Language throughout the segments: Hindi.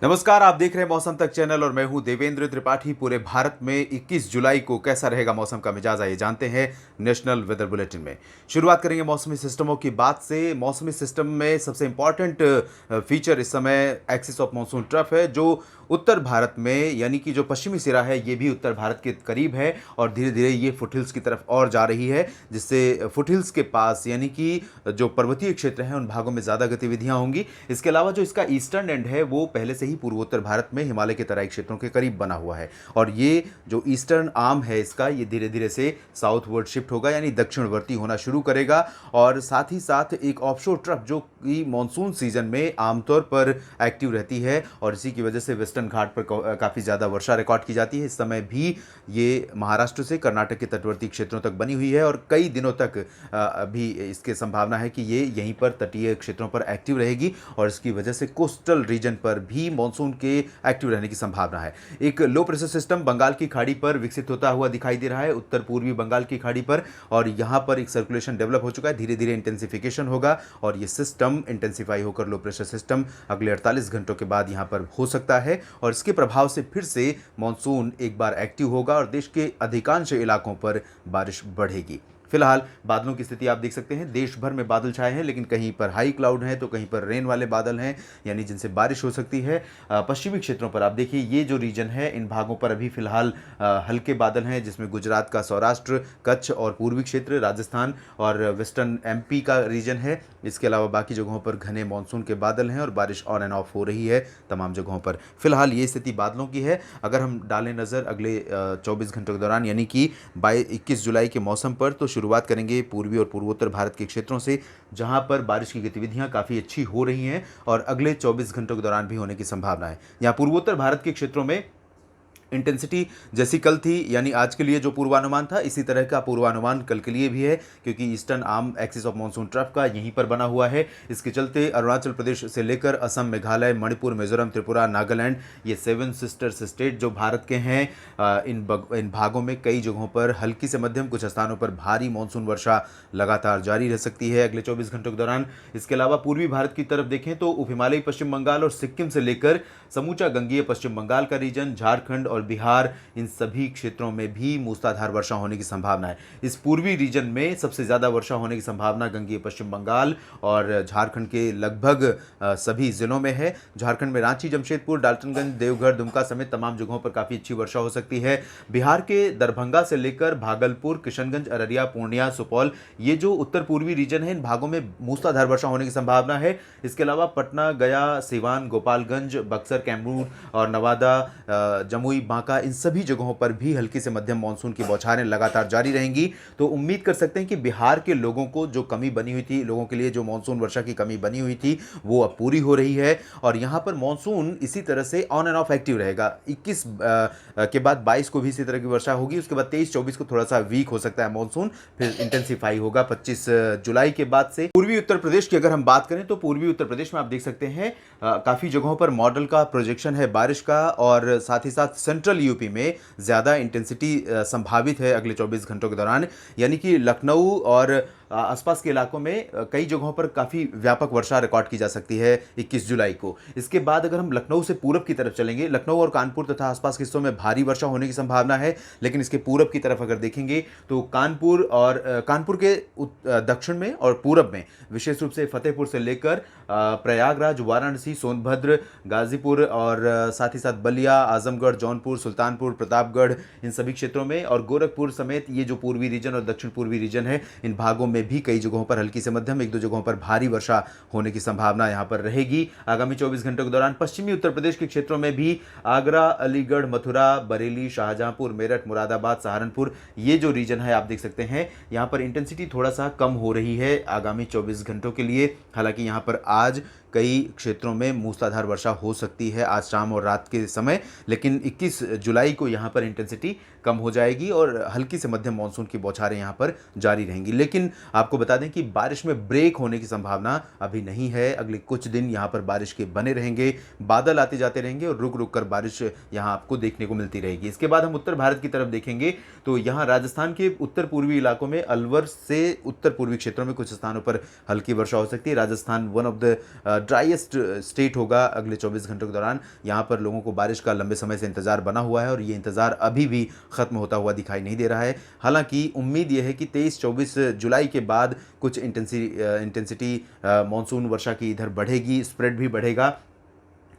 नमस्कार, आप देख रहे हैं मौसम तक चैनल और मैं हूं देवेंद्र त्रिपाठी। पूरे भारत में 21 जुलाई को कैसा रहेगा मौसम का मिजाज, आइए जानते हैं नेशनल वेदर बुलेटिन में। शुरुआत करेंगे मौसमी सिस्टमों की बात से। मौसमी सिस्टम में सबसे इंपॉर्टेंट फीचर इस समय एक्सिस ऑफ मानसून ट्रफ है, जो उत्तर भारत में यानी कि जो पश्चिमी सिरा है ये भी उत्तर भारत के करीब है और धीरे धीरे ये फुटहिल्स की तरफ और जा रही है, जिससे फुटहिल्स के पास यानी कि जो पर्वतीय क्षेत्र हैं उन भागों में ज़्यादा गतिविधियां होंगी। इसके अलावा जो इसका ईस्टर्न एंड है वो पहले से ही पूर्वोत्तर भारत में हिमालय के तराई क्षेत्रों के करीब बना हुआ है और ये जो ईस्टर्न आर्म है इसका ये धीरे धीरे से साउथवर्ड शिफ्ट होगा यानी दक्षिणवर्ती होना शुरू करेगा। और साथ ही साथ एक ऑफशोर ट्रफ जो कि मानसून सीजन में आमतौर पर एक्टिव रहती है और इसी की वजह से वेस्टर्न घाट पर काफ़ी ज़्यादा वर्षा रिकॉर्ड की जाती है। इस समय भी ये महाराष्ट्र से कर्नाटक के तटवर्ती क्षेत्रों तक बनी हुई है और कई दिनों तक अभी इसकी संभावना है कि ये यहीं पर तटीय क्षेत्रों पर एक्टिव रहेगी और इसकी वजह से कोस्टल रीजन पर भी मानसून के एक्टिव रहने की संभावना है। एक लो प्रेशर सिस्टम बंगाल की खाड़ी पर विकसित होता हुआ दिखाई दे रहा है, उत्तर पूर्वी बंगाल की खाड़ी पर, और यहाँ पर एक सर्कुलेशन डेवलप हो चुका है। धीरे धीरे इंटेंसिफिकेशन होगा और ये सिस्टम इंटेंसिफाई होकर लो प्रेशर सिस्टम अगले 48 घंटों के बाद यहाँ पर हो सकता है और इसके प्रभाव से फिर से मानसून एक बार एक्टिव होगा और देश के अधिकांश इलाकों पर बारिश बढ़ेगी। फिलहाल बादलों की स्थिति आप देख सकते हैं, देश भर में बादल छाए हैं लेकिन कहीं पर हाई क्लाउड हैं तो कहीं पर रेन वाले बादल हैं यानी जिनसे बारिश हो सकती है। पश्चिमी क्षेत्रों पर आप देखिए ये जो रीजन है इन भागों पर अभी फिलहाल हल्के बादल हैं, जिसमें गुजरात का सौराष्ट्र, कच्छ और पूर्वी क्षेत्र, राजस्थान और वेस्टर्न एमपी का रीजन है। इसके अलावा बाकी जगहों पर घने मानसून के बादल हैं और बारिश ऑन एंड ऑफ हो रही है तमाम जगहों पर। फिलहाल ये स्थिति बादलों की है। अगर हम डालें नज़र अगले 24 घंटों के दौरान यानी कि 21 जुलाई के मौसम पर, तो शुरुआत करेंगे पूर्वी और पूर्वोत्तर भारत के क्षेत्रों से, जहां पर बारिश की गतिविधियां काफ़ी अच्छी हो रही हैं और अगले 24 घंटों के दौरान भी होने की संभावना है। यहाँ पूर्वोत्तर भारत के क्षेत्रों में इंटेंसिटी जैसी कल थी यानी आज के लिए जो पूर्वानुमान था इसी तरह का पूर्वानुमान कल के लिए भी है, क्योंकि eastern arm axis of monsoon trough का यहीं पर बना हुआ है। इसके चलते अरुणाचल प्रदेश से लेकर असम, मेघालय, मणिपुर, मिजोरम, त्रिपुरा, नागालैंड, ये 7 सिस्टर्स स्टेट जो भारत के हैं, इन भागों में कई जगहों पर हल्की से मध्यम, कुछ स्थानों पर भारी मानसून वर्षा लगातार जारी रह सकती है अगले 24 घंटों के दौरान। इसके अलावा पूर्वी भारत की तरफ देखें तो उप हिमालयी पश्चिम बंगाल और सिक्किम से लेकर समूचा गंगीय पश्चिम बंगाल का रीजन, झारखंड और बिहार, इन सभी क्षेत्रों में भी मूसलाधार वर्षा होने की संभावना है। इस पूर्वी रीजन में सबसे ज़्यादा वर्षा होने की संभावना गंगीय पश्चिम बंगाल और झारखंड के लगभग सभी जिलों में है। झारखंड में रांची, जमशेदपुर, डाल्टनगंज, देवघर, दुमका समेत तमाम जगहों पर काफ़ी अच्छी वर्षा हो सकती है। बिहार के दरभंगा से लेकर भागलपुर, किशनगंज, अररिया, पूर्णिया, सुपौल, ये जो उत्तर पूर्वी रीजन है इन भागों में मूसलाधार वर्षा होने की संभावना है। इसके अलावा पटना, गया, सिवान, गोपालगंज, बक्सर, कैमूर और नवादा, जमुई, बांका, इन सभी जगहों पर भी हल्की से मध्यम मानसून की बौछारें लगातार जारी रहेंगी। तो उम्मीद कर सकते हैं कि बिहार के लोगों को जो कमी बनी हुई थी, लोगों के लिए जो मानसून वर्षा की कमी बनी हुई थी वो अब पूरी हो रही है और यहाँ पर मानसून इसी तरह से ऑन एंड ऑफ एक्टिव रहेगा। 21 के बाद 22 को भी इसी तरह की वर्षा होगी, उसके बाद 23-24 को थोड़ा सा वीक हो सकता है मानसून, फिर इंटेंसिफाई होगा 25 जुलाई के बाद से। पूर्वी उत्तर प्रदेश की अगर हम बात करें तो पूर्वी उत्तर प्रदेश में आप देख सकते हैं काफ़ी जगहों पर मॉडल का प्रोजेक्शन है बारिश का और साथ ही साथ सेंट्रल यूपी में ज़्यादा इंटेंसिटी संभावित है अगले 24 घंटों के दौरान, यानी कि लखनऊ और आसपास के इलाकों में कई जगहों पर काफ़ी व्यापक वर्षा रिकॉर्ड की जा सकती है 21 जुलाई को। इसके बाद अगर हम लखनऊ से पूरब की तरफ चलेंगे, लखनऊ और कानपुर तथा आसपास के हिस्सों में भारी वर्षा होने की संभावना है, लेकिन इसके पूरब की तरफ अगर देखेंगे तो कानपुर के दक्षिण में और पूरब में, विशेष रूप से फतेहपुर से लेकर प्रयागराज, वाराणसी, सोनभद्र, गाजीपुर और साथ ही साथ बलिया, आजमगढ़, जौनपुर, सुल्तानपुर, प्रतापगढ़, इन सभी क्षेत्रों में और गोरखपुर समेत ये जो पूर्वी रीजन और दक्षिण पूर्वी रीजन है इन भागों में भी कई जगहों पर हल्की से मध्यम, एक दो जगहों पर भारी वर्षा होने की संभावना यहां पर रहेगी आगामी 24 घंटों के दौरान। पश्चिमी उत्तर प्रदेश के क्षेत्रों में भी आगरा, अलीगढ़, मथुरा, बरेली, शाहजहांपुर, मेरठ, मुरादाबाद, सहारनपुर, ये जो रीजन है आप देख सकते हैं यहां पर इंटेंसिटी थोड़ा सा कम हो रही है आगामी 24 घंटों के लिए। हालांकि यहां पर आज कई क्षेत्रों में मूसलाधार वर्षा हो सकती है आज शाम और रात के समय, लेकिन 21 जुलाई को यहाँ पर इंटेंसिटी कम हो जाएगी और हल्की से मध्यम मानसून की बौछारें यहाँ पर जारी रहेंगी। लेकिन आपको बता दें कि बारिश में ब्रेक होने की संभावना अभी नहीं है। अगले कुछ दिन यहाँ पर बारिश के बने रहेंगे, बादल आते जाते रहेंगे और रुक रुक कर बारिश यहाँ आपको देखने को मिलती रहेगी। इसके बाद हम उत्तर भारत की तरफ देखेंगे तो यहाँ राजस्थान के उत्तर पूर्वी इलाकों में अलवर से उत्तर पूर्वी क्षेत्रों में कुछ स्थानों पर हल्की वर्षा हो सकती है। Rajasthan one of the driest state होगा अगले 24 घंटों के दौरान। यहाँ पर लोगों को बारिश का लंबे समय से इंतज़ार बना हुआ है और ये इंतज़ार अभी भी ख़त्म होता हुआ दिखाई नहीं दे रहा है। हालांकि उम्मीद यह है कि 23-24 जुलाई के बाद कुछ इंटेंसिटी मानसून वर्षा की इधर बढ़ेगी, स्प्रेड भी बढ़ेगा।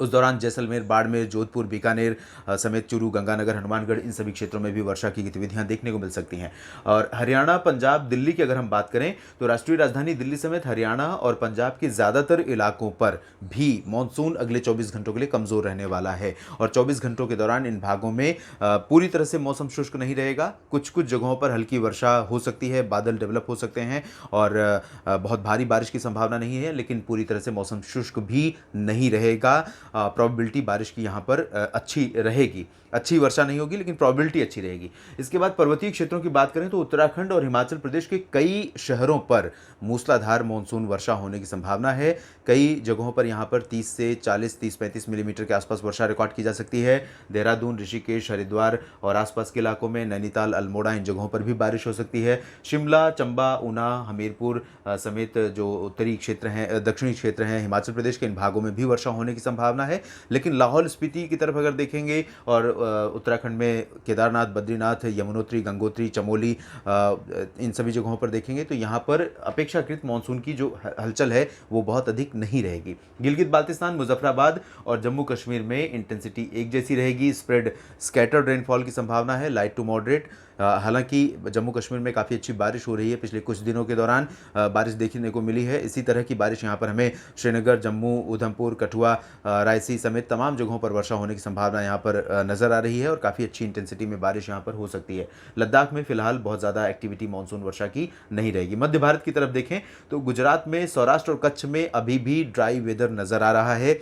उस दौरान जैसलमेर, बाड़मेर, जोधपुर, बीकानेर समेत चूरू, गंगानगर, हनुमानगढ़ इन सभी क्षेत्रों में भी वर्षा की गतिविधियां देखने को मिल सकती हैं। और हरियाणा, पंजाब, दिल्ली की अगर हम बात करें तो राष्ट्रीय राजधानी दिल्ली समेत हरियाणा और पंजाब के ज़्यादातर इलाकों पर भी मानसून अगले 24 घंटों के लिए कमज़ोर रहने वाला है। और 24 घंटों के दौरान इन भागों में पूरी तरह से मौसम शुष्क नहीं रहेगा। कुछ कुछ जगहों पर हल्की वर्षा हो सकती है, बादल डेवलप हो सकते हैं और बहुत भारी बारिश की संभावना नहीं है, लेकिन पूरी तरह से मौसम शुष्क भी नहीं रहेगा। प्रोबेबिलिटी बारिश की यहाँ पर अच्छी रहेगी। अच्छी वर्षा नहीं होगी लेकिन प्रोबेबिलिटी अच्छी रहेगी। इसके बाद पर्वतीय क्षेत्रों की बात करें तो उत्तराखंड और हिमाचल प्रदेश के कई शहरों पर मूसलाधार मानसून वर्षा होने की संभावना है। कई जगहों पर यहाँ पर 30 से 40, 30-35 मिलीमीटर के आसपास वर्षा रिकॉर्ड की जा सकती है। देहरादून, ऋषिकेश, हरिद्वार और आसपास के इलाकों में, नैनीताल, अल्मोड़ा इन जगहों पर भी बारिश हो सकती है। शिमला, चंबा, ऊना, हमीरपुर समेत जो उत्तरी क्षेत्र हैं, दक्षिणी क्षेत्र हैं हिमाचल प्रदेश के, इन भागों में भी वर्षा होने की संभावना है। लेकिन लाहौल स्पीति की तरफ अगर देखेंगे और उत्तराखंड में केदारनाथ, बद्रीनाथ, यमुनोत्री, गंगोत्री, चमोली इन सभी जगहों पर देखेंगे तो यहाँ पर अपेक्षाकृत मानसून की जो हलचल है वो बहुत अधिक नहीं रहेगी। गिलगित बाल्तिस्तान, मुजफ्फराबाद और जम्मू कश्मीर में इंटेंसिटी एक जैसी रहेगी। स्प्रेड स्कैटर्ड रेनफॉल की संभावना है, लाइट टू मॉडरेट। हालांकि जम्मू कश्मीर में काफ़ी अच्छी बारिश हो रही है, पिछले कुछ दिनों के दौरान बारिश देखने को मिली है। इसी तरह की बारिश यहाँ पर हमें श्रीनगर, जम्मू, उधमपुर, कठुआ, रायसी समेत तमाम जगहों पर वर्षा होने की संभावना यहाँ पर नज़र आ रही है और काफ़ी अच्छी इंटेंसिटी में बारिश यहाँ पर हो सकती है। लद्दाख में फिलहाल बहुत ज़्यादा एक्टिविटी मानसून वर्षा की नहीं रहेगी। मध्य भारत की तरफ देखें तो गुजरात में, सौराष्ट्र और कच्छ में अभी भी ड्राई वेदर नज़र आ रहा है।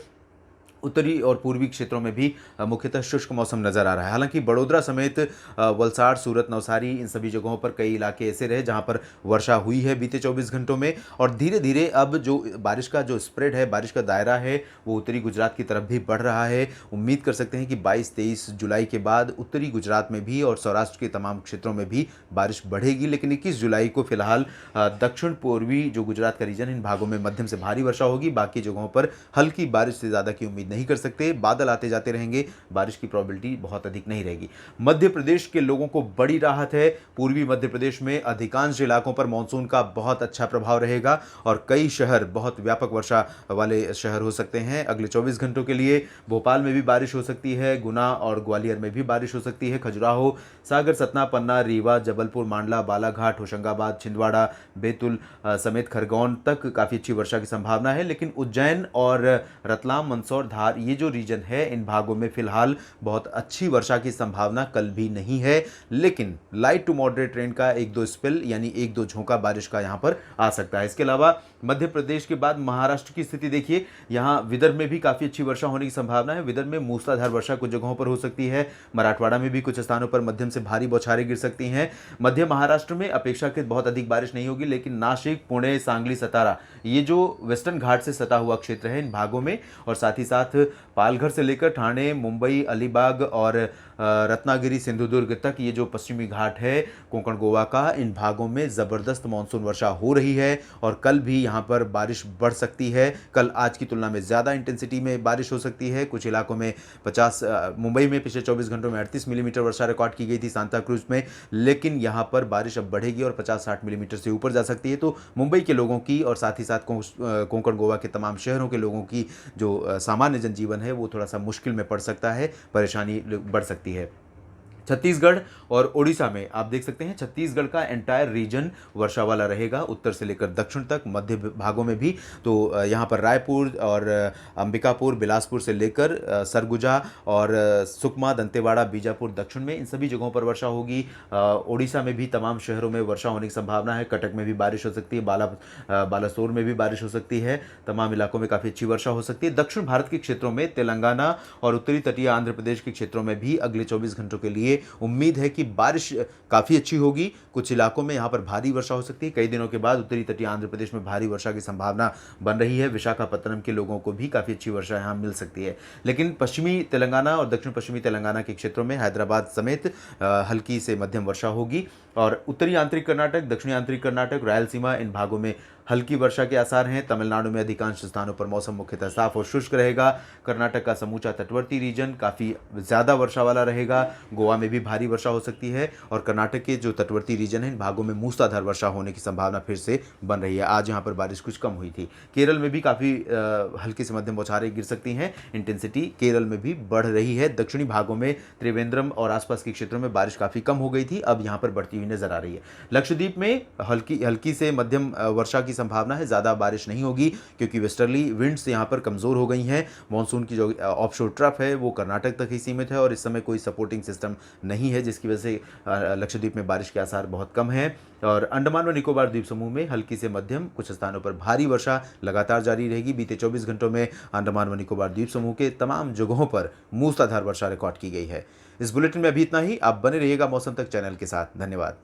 उत्तरी और पूर्वी क्षेत्रों में भी मुख्यतः शुष्क मौसम नज़र आ रहा है। हालांकि बड़ोदरा समेत वलसाड़, सूरत, नवसारी इन सभी जगहों पर कई इलाके ऐसे रहे जहां पर वर्षा हुई है बीते 24 घंटों में। और धीरे धीरे अब जो बारिश का जो स्प्रेड है, बारिश का दायरा है, वो उत्तरी गुजरात की तरफ भी बढ़ रहा है। उम्मीद कर सकते हैं कि 22-23 जुलाई के बाद उत्तरी गुजरात में भी और सौराष्ट्र के तमाम क्षेत्रों में भी बारिश बढ़ेगी। लेकिन 21 जुलाई को फिलहाल दक्षिण पूर्वी जो गुजरात का रीजन, इन भागों में मध्यम से भारी वर्षा होगी। बाकी जगहों पर हल्की बारिश से ज़्यादा की उम्मीद नहीं कर सकते। बादल आते जाते रहेंगे, बारिश की प्रोबेबिलिटी बहुत अधिक नहीं रहेगी। मध्य प्रदेश के लोगों को बड़ी राहत है। पूर्वी मध्य प्रदेश में अधिकांश इलाकों पर मानसून का बहुत अच्छा प्रभाव रहेगा और कई शहर बहुत व्यापक वर्षा वाले शहर हो सकते हैं अगले 24 घंटों के लिए। भोपाल में भी बारिश हो सकती है, गुना और ग्वालियर में भी बारिश हो सकती है। खजुराहो, सागर, सतना, पन्ना, रीवा, जबलपुर, मांडला, बालाघाट, होशंगाबाद, छिंदवाड़ा, बैतूल समेत खरगोन तक काफ़ी अच्छी वर्षा की संभावना है। लेकिन उज्जैन और रतलाम, मंदसौर, धार ये जो रीजन है, इन भागों में फिलहाल बहुत अच्छी वर्षा की संभावना कल भी नहीं है। लेकिन लाइट टू मॉडरेट रेन का एक दो स्पेल यानी एक दो झोंका बारिश का यहां पर आ सकता है। इसके अलावा मध्य प्रदेश के बाद महाराष्ट्र की स्थिति देखिए, यहां विदर्भ में भी काफ़ी अच्छी वर्षा होने की संभावना है। विदर्भ में मूसलाधार वर्षा कुछ जगहों पर हो सकती है। मराठवाड़ा में भी कुछ स्थानों पर मध्यम से भारी बौछारें गिर सकती हैं। मध्य महाराष्ट्र में अपेक्षाकृत बहुत अधिक बारिश नहीं होगी, लेकिन नासिक, पुणे, सांगली, सतारा ये जो वेस्टर्न घाट से सटा हुआ क्षेत्र है, इन भागों में और साथ ही साथ पालघर से लेकर ठाणे, मुंबई, अलीबाग और रत्नागिरी, सिंधुदुर्ग तक ये जो पश्चिमी घाट है कोंकण गोवा का, इन भागों में ज़बरदस्त मानसून वर्षा हो रही है और कल भी यहाँ पर बारिश बढ़ सकती है। कल आज की तुलना में ज़्यादा इंटेंसिटी में बारिश हो सकती है। कुछ इलाकों में 50, मुंबई में पिछले 24 घंटों में 38 मिलीमीटर वर्षा रिकॉर्ड की गई थी सांता क्रूज में, लेकिन यहाँ पर बारिश अब बढ़ेगी और 50-60 मिलीमीटर से ऊपर जा सकती है। तो मुंबई के लोगों की और साथ ही साथ कोंकण गोवा के तमाम शहरों के लोगों की जो सामान्य जनजीवन है वो थोड़ा सा मुश्किल में पड़ सकता है, परेशानी बढ़ सकती है। छत्तीसगढ़ और ओडिशा में आप देख सकते हैं, छत्तीसगढ़ का एंटायर रीजन वर्षा वाला रहेगा, उत्तर से लेकर दक्षिण तक, मध्य भागों में भी। तो यहाँ पर रायपुर और अंबिकापुर, बिलासपुर से लेकर सरगुजा और सुकमा, दंतेवाड़ा, बीजापुर दक्षिण में, इन सभी जगहों पर वर्षा होगी। ओडिशा में भी तमाम शहरों में वर्षा होने की संभावना है। कटक में भी बारिश हो सकती है, बालासोर में भी बारिश हो सकती है। तमाम इलाकों में काफ़ी अच्छी वर्षा हो सकती है। दक्षिण भारत के क्षेत्रों में, तेलंगाना और उत्तरी तटीय आंध्र प्रदेश के क्षेत्रों में भी अगले 24 घंटों के लिए उम्मीद है कि बारिश काफ़ी अच्छी होगी। कुछ इलाकों में यहाँ पर भारी वर्षा हो सकती है। कई दिनों के बाद उत्तरी तटीय आंध्र प्रदेश में भारी वर्षा की संभावना बन रही है। विशाखापत्तनम के लोगों को भी काफ़ी अच्छी वर्षा यहाँ मिल सकती है। लेकिन पश्चिमी तेलंगाना और दक्षिण पश्चिमी तेलंगाना के क्षेत्रों में, हैदराबाद समेत हल्की से मध्यम वर्षा होगी और उत्तरी आंतरिक कर्नाटक, दक्षिणी आंतरिक कर्नाटक, रायलसीमा इन भागों में हल्की वर्षा के आसार हैं। तमिलनाडु में अधिकांश स्थानों पर मौसम मुख्यतः साफ और शुष्क रहेगा। कर्नाटक का समूचा तटवर्ती रीजन काफ़ी ज़्यादा वर्षा वाला रहेगा। गोवा में भी भारी वर्षा हो सकती है और कर्नाटक के जो तटवर्ती रीजन है इन भागों में मूसलाधार वर्षा होने की संभावना फिर से बन रही है। आज यहाँ पर बारिश कुछ कम हुई थी। केरल में भी काफ़ी हल्की से मध्यम बौछारें गिर सकती हैं। इंटेंसिटी केरल में भी बढ़ रही है। दक्षिणी भागों में त्रिवेंद्रम और आसपास के क्षेत्रों में बारिश काफ़ी कम हो गई थी, अब यहाँ पर बढ़ती हुई नजर आ रही है। लक्षद्वीप में हल्की हल्की से मध्यम वर्षा की संभावना है। ज़्यादा बारिश नहीं होगी क्योंकि वेस्टर्ली विंड्स यहाँ पर कमज़ोर हो गई हैं। मानसून की जो ऑफशोर ट्रफ है वो कर्नाटक तक ही सीमित है और इस समय कोई सपोर्टिंग सिस्टम नहीं है, जिसकी वजह से लक्षद्वीप में बारिश के आसार बहुत कम हैं। और अंडमान व निकोबार द्वीप समूह में हल्की से मध्यम, कुछ स्थानों पर भारी वर्षा लगातार जारी रहेगी। बीते 24 घंटों में अंडमान व निकोबार द्वीप समूह के तमाम जगहों पर मूसलाधार वर्षा रिकॉर्ड की गई है। इस बुलेटिन में अभी इतना ही। आप बने रहिएगा मौसम तक चैनल के साथ। धन्यवाद।